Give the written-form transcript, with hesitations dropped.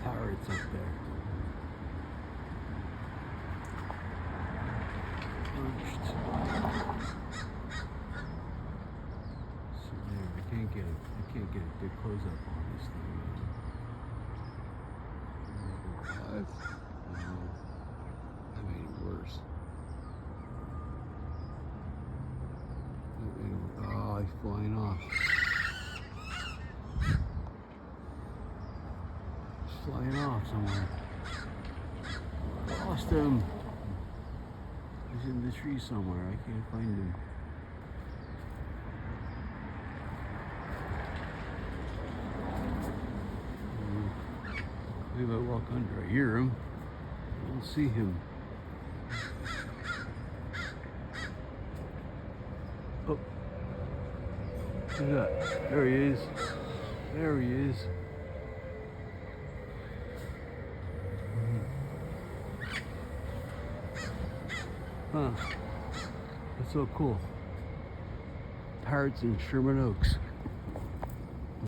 parrots up there. Perched. So there, I can't get a good close up on this thing. Five. No, that made it worse. Oh, he's flying off. He's flying off somewhere. Lost him. He's in the tree somewhere. I can't find him. Maybe I walk under. I hear him. I don't see him. Oh. Look at that. There he is. There he is. Huh. That's so cool. Parrots in Sherman Oaks.